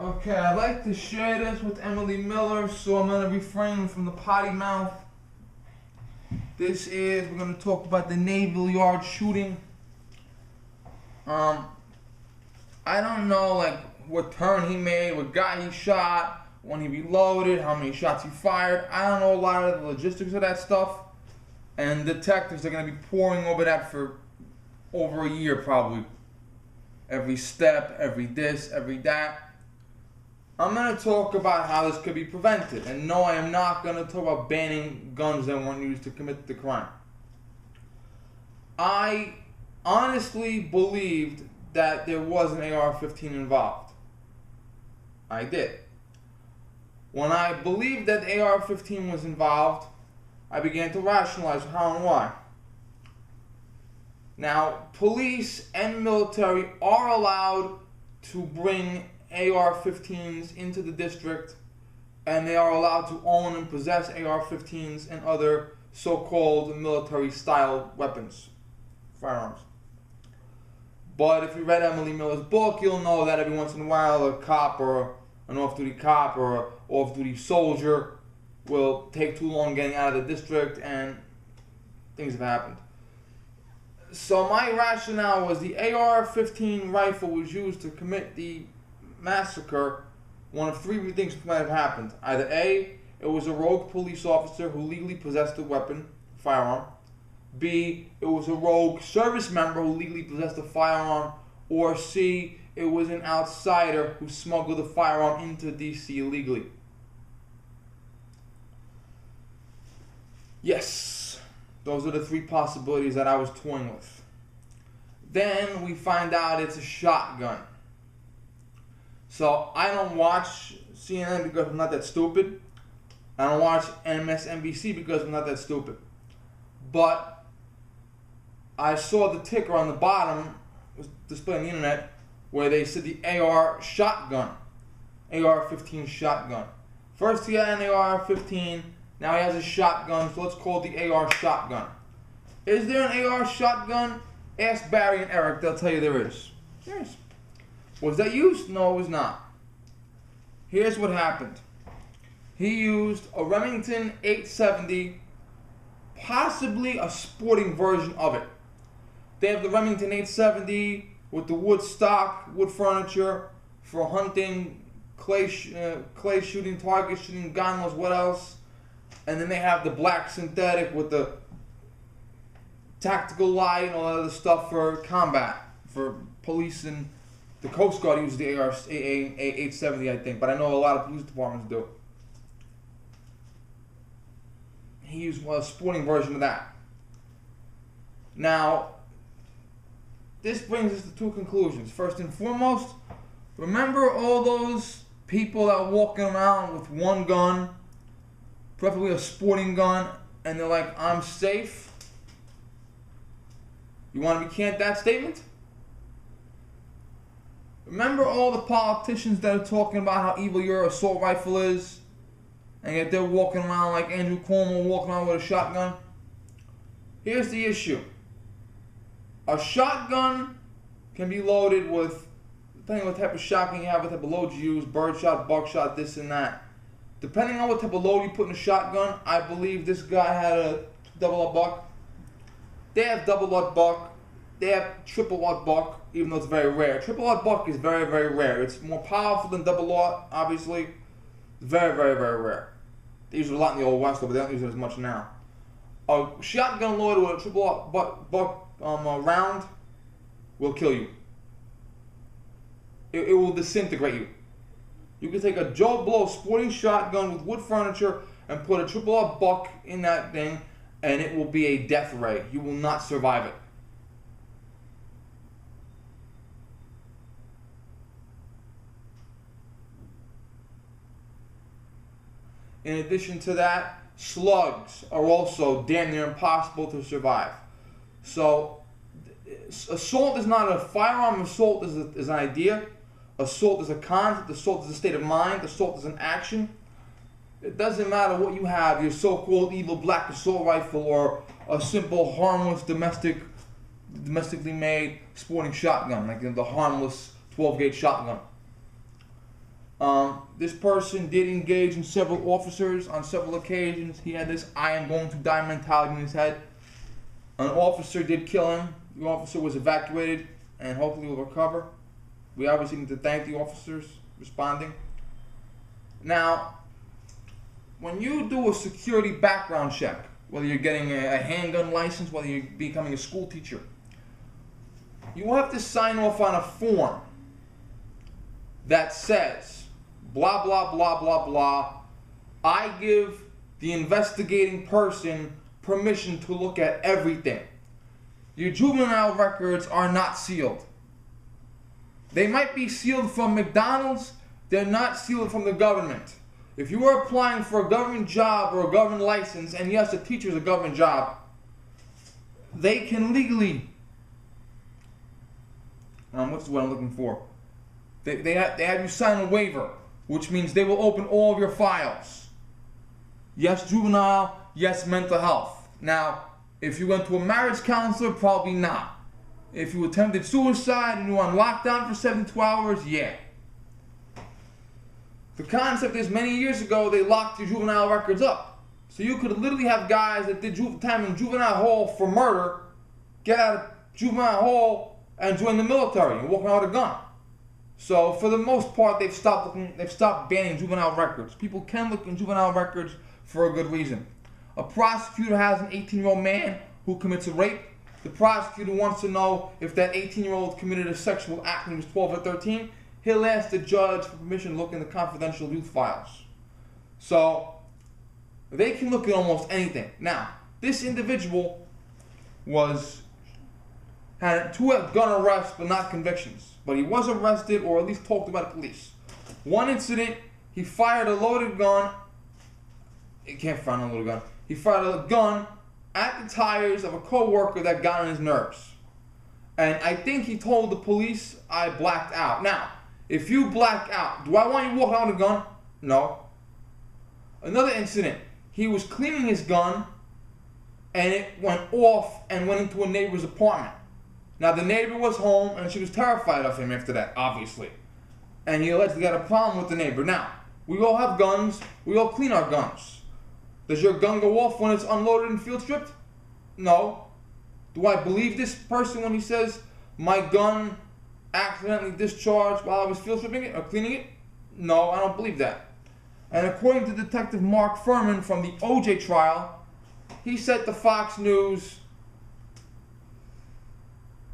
Okay, I'd like to share this with Emily Miller, so I'm going to refrain from the potty mouth. We're going to talk about the Naval Yard shooting. I don't know, what turn he made, what guy he shot, when he reloaded, how many shots he fired. I don't know a lot of the logistics of that stuff. And detectives are going to be poring over that for over a year probably. Every step, every this, every that. I'm going to talk about how this could be prevented. And no, I am not going to talk about banning guns that weren't used to commit the crime. I honestly believed that there was an AR-15 involved. I did. When I believed that the AR-15 was involved, I began to rationalize how and why. Now, police and military are allowed to bring AR-15s into the district, and they are allowed to own and possess AR-15s and other so-called military-style weapons, firearms. But if you read Emily Miller's book, you'll know that every once in a while a cop or an off-duty cop or an off-duty soldier will take too long getting out of the district, and things have happened. So my rationale was the AR-15 rifle was used to commit the massacre. One of three things might have happened. Either A, it was a rogue police officer who legally possessed a weapon, firearm. B, it was a rogue service member who legally possessed a firearm. Or C, it was an outsider who smuggled a firearm into DC illegally. Yes, those are the three possibilities that I was toying with. Then we find out it's a shotgun. So I don't watch CNN because I'm not that stupid. I don't watch MSNBC because I'm not that stupid. But I saw the ticker on the bottom, was displayed on the internet, where they said the AR shotgun. AR-15 shotgun. First he had an AR-15, now he has a shotgun, so let's call it the AR shotgun. Is there an AR shotgun? Ask Barry and Eric, they'll tell you there is. There is. Was that used? No, it was not. Here's what happened. He used a Remington 870, possibly a sporting version of it. They have the Remington 870 with the wood stock, wood furniture for hunting, clay shooting, target shooting, God knows what else. And then they have the black synthetic with the tactical light and all that other stuff for combat, for police, and the Coast Guard uses the AR 870, I think, but I know a lot of police departments do. He used a sporting version of that. Now, this brings us to two conclusions. First and foremost, remember all those people that are walking around with one gun, preferably a sporting gun, and they're like, I'm safe? You want to recant that statement? Remember all the politicians that are talking about how evil your assault rifle is, and yet they're walking around like Andrew Cuomo walking around with a shotgun? Here's the issue. A shotgun can be loaded with, depending on what type of shotgun you have, what type of load you use, birdshot, buckshot, this and that. Depending on what type of load you put in a shotgun, I believe this guy had a double-aught buck. They have double-aught buck. They have triple-aught buck, even though it's very rare. Triple-aught buck is very, very rare. It's more powerful than double-aught, obviously. Very, very, very rare. They use it a lot in the Old West, but they don't use it as much now. A shotgun loaded with a triple-aught buck round will kill you. It will disintegrate you. You can take a Joe Blow sporting shotgun with wood furniture and put a triple-aught buck in that thing, and it will be a death ray. You will not survive it. In addition to that, slugs are also damn near impossible to survive. So, assault is not a firearm. Assault is an idea. Assault is a concept. Assault is a state of mind. Assault is an action. It doesn't matter what you have, your so-called evil black assault rifle or a simple, harmless, domestically made sporting shotgun, like the harmless 12-gauge shotgun. This person did engage in several officers on several occasions. He had this "I am going to die" mentality in his head. An officer did kill him. The officer was evacuated and hopefully will recover. We obviously need to thank the officers responding. Now, when you do a security background check, whether you're getting a handgun license, whether you're becoming a school teacher, you have to sign off on a form that says, blah, blah, blah, blah, blah, I give the investigating person permission to look at everything. Your juvenile records are not sealed. They might be sealed from McDonald's, they're not sealed from the government. If you are applying for a government job or a government license, and yes, a teacher is a government job, they can legally, what's what I'm looking for? They have you sign a waiver, which means they will open all of your files. Yes, juvenile, yes, mental health. Now, if you went to a marriage counselor, probably not. If you attempted suicide and you were on lockdown for 72 hours, yeah. The concept is, many years ago, they locked your juvenile records up. So you could literally have guys that did time in juvenile hall for murder, get out of juvenile hall and join the military and walk around with a gun. So for the most part, they've stopped banning juvenile records. People can look in juvenile records for a good reason. A prosecutor has an 18-year-old man who commits a rape. The prosecutor wants to know if that 18-year-old committed a sexual act when he was 12 or 13. He'll ask the judge for permission to look in the confidential youth files. So they can look at almost anything. Now, this individual had 2 gun arrests but not convictions. But he was arrested, or at least talked about the police. One incident, he fired a loaded gun. He can't fire a loaded gun. He fired a gun at the tires of a co-worker that got on his nerves. And I think he told the police, I blacked out. Now, if you black out, do I want you walking out with a gun? No. Another incident, he was cleaning his gun and it went off and went into a neighbor's apartment. Now, the neighbor was home and she was terrified of him after that, obviously. And he allegedly got a problem with the neighbor. Now, we all have guns, we all clean our guns. Does your gun go off when it's unloaded and field stripped? No. Do I believe this person when he says, my gun accidentally discharged while I was field stripping it or cleaning it? No, I don't believe that. And according to Detective Mark Furman from the OJ trial, he said to Fox News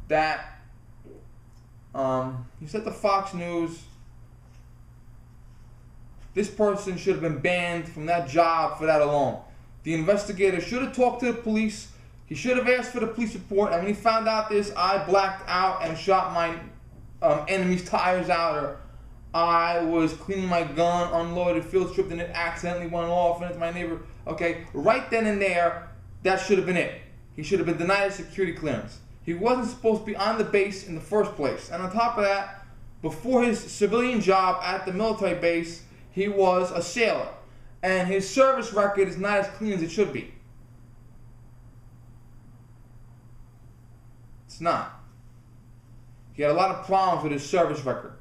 that this person should have been banned from that job for that alone. The investigator should have talked to the police. He should have asked for the police report. And when he found out this, I blacked out and shot my enemy's tires out, or I was cleaning my gun, unloaded, field stripped, and it accidentally went off and it's my neighbor. Okay, right then and there, that should have been it. He should have been denied a security clearance. He wasn't supposed to be on the base in the first place. And on top of that, before his civilian job at the military base, he was a sailor. And his service record is not as clean as it should be. It's not. He had a lot of problems with his service record.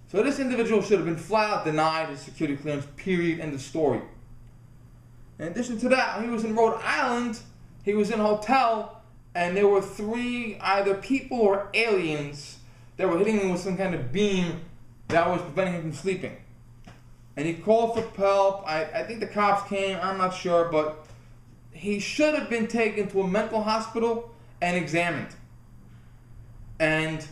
So this individual should have been flat out denied his security clearance, period, end of story. In addition to that, when he was in Rhode Island, he was in a hotel, and there were 3 either people or aliens that were hitting him with some kind of beam that was preventing him from sleeping. And he called for help. I think the cops came, I'm not sure, but he should have been taken to a mental hospital and examined. And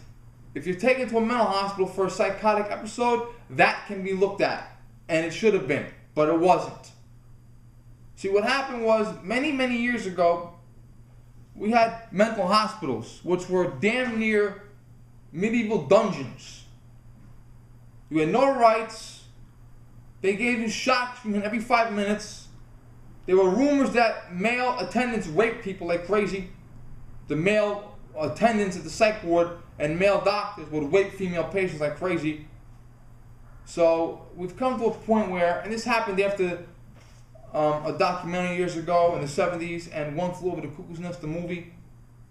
if you're taken to a mental hospital for a psychotic episode, that can be looked at. And it should have been, but it wasn't. See, what happened was, many, many years ago, we had mental hospitals, which were damn near medieval dungeons. You had no rights. They gave you shocks every 5 minutes. There were rumors that male attendants raped people like crazy. The male attendants at the psych ward and male doctors would rape female patients like crazy. So we've come to a point where, and this happened after a documentary years ago in the 70s, and One Flew Over the Cuckoo's Nest, the movie.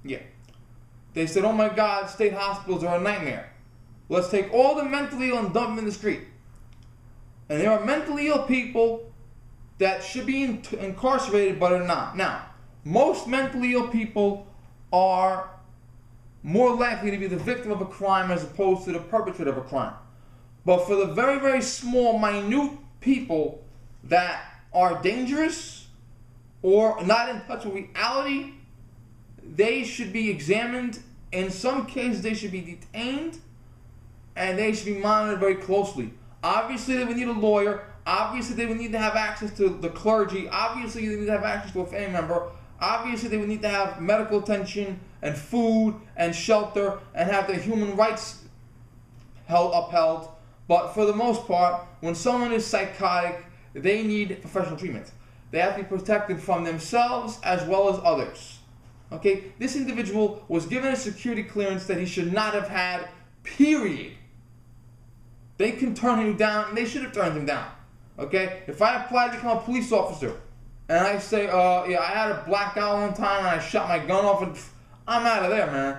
Yeah. They said, oh my God, state hospitals are a nightmare. let's take all the mentally ill and dump them in the street. And there are mentally ill people that should be incarcerated but are not. Now, most mentally ill people are more likely to be the victim of a crime as opposed to the perpetrator of a crime. But for the very, very small, minute people that are dangerous or not in touch with reality, they should be examined. In some cases, they should be detained, and they should be monitored very closely. Obviously, they would need a lawyer. Obviously, they would need to have access to the clergy. Obviously, they need to have access to a family member. Obviously, they would need to have medical attention and food and shelter and have their human rights upheld. But for the most part, when someone is psychotic, they need professional treatment. They have to be protected from themselves as well as others. Okay? This individual was given a security clearance that he should not have had, period. They can turn him down, and they should have turned him down. Okay? If I apply to become a police officer, and I say, yeah, I had a blackout one time and I shot my gun off, and I'm out of there, man.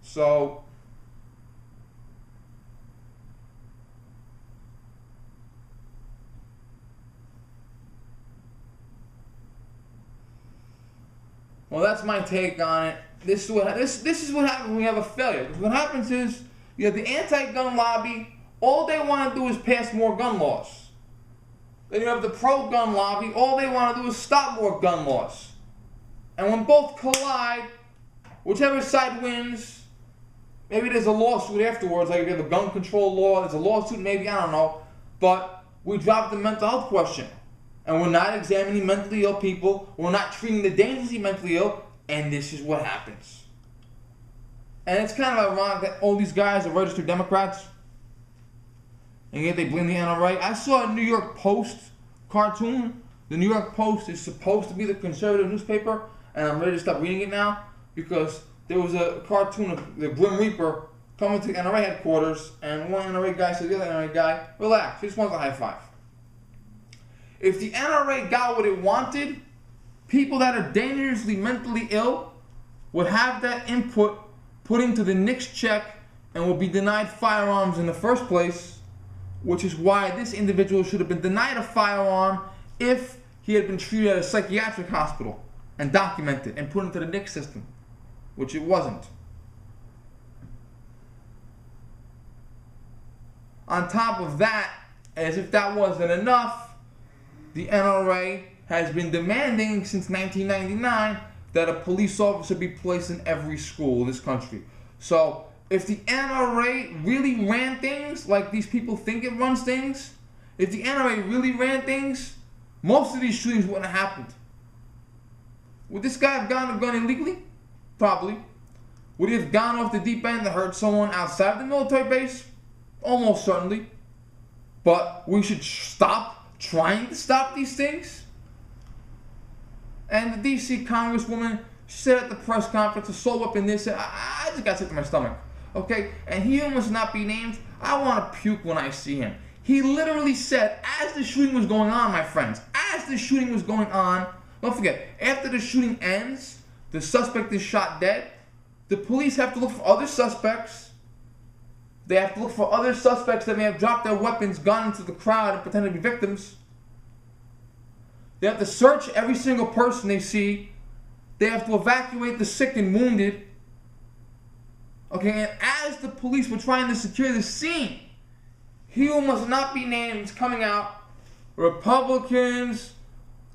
So, well, that's my take on it. This is what happens when we have a failure. Because what happens is you have the anti-gun lobby. All they want to do is pass more gun laws. Then you have the pro-gun lobby. All they want to do is stop more gun laws. And when both collide, whichever side wins, maybe there's a lawsuit afterwards. Like if you have a gun control law, there's a lawsuit, maybe, I don't know. But we drop the mental health question. And we're not examining mentally ill people. We're not treating the dangerously mentally ill. And this is what happens. And it's kind of ironic that all these guys are registered Democrats. And yet they blame the NRA. I saw a New York Post cartoon. The New York Post is supposed to be the conservative newspaper. And I'm ready to stop reading it now. Because there was a cartoon of the Grim Reaper coming to the NRA headquarters. And one NRA guy said to the other NRA guy, relax, he just wants a high five. If the NRA got what it wanted, people that are dangerously mentally ill would have that input put into the NICS check and will be denied firearms in the first place, which is why this individual should have been denied a firearm if he had been treated at a psychiatric hospital and documented and put into the NICS system, which it wasn't. On top of that, as if that wasn't enough, the NRA has been demanding since 1999 that a police officer be placed in every school in this country. So, if the NRA really ran things like these people think it runs things, if the NRA really ran things, most of these shootings wouldn't have happened. Would this guy have gotten a gun illegally? Probably. Would he have gone off the deep end and hurt someone outside the military base? Almost certainly. But we should stop trying to stop these things. And the DC Congresswoman, she said at the press conference, assault weapon this, I just got sick to my stomach. Okay? And he who must not be named, I want to puke when I see him. He literally said, as the shooting was going on, my friends, as the shooting was going on, don't forget, after the shooting ends, the suspect is shot dead, the police have to look for other suspects. They have to look for other suspects that may have dropped their weapons, gone into the crowd, and pretend to be victims. They have to search every single person they see. They have to evacuate the sick and wounded. Okay, and as the police were trying to secure the scene, he who must not be named is coming out. Republicans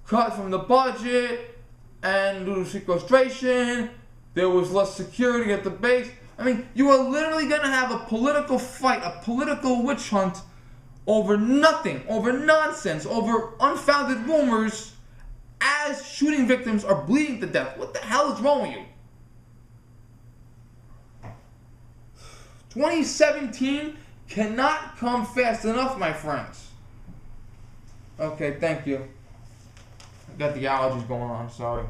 cut from the budget and due to sequestration, there was less security at the base. I mean, you are literally going to have a political fight, a political witch hunt over nothing, over nonsense, over unfounded rumors as shooting victims are bleeding to death. What the hell is wrong with you? 2017 cannot come fast enough, my friends. Okay, thank you. I got the allergies going on, sorry.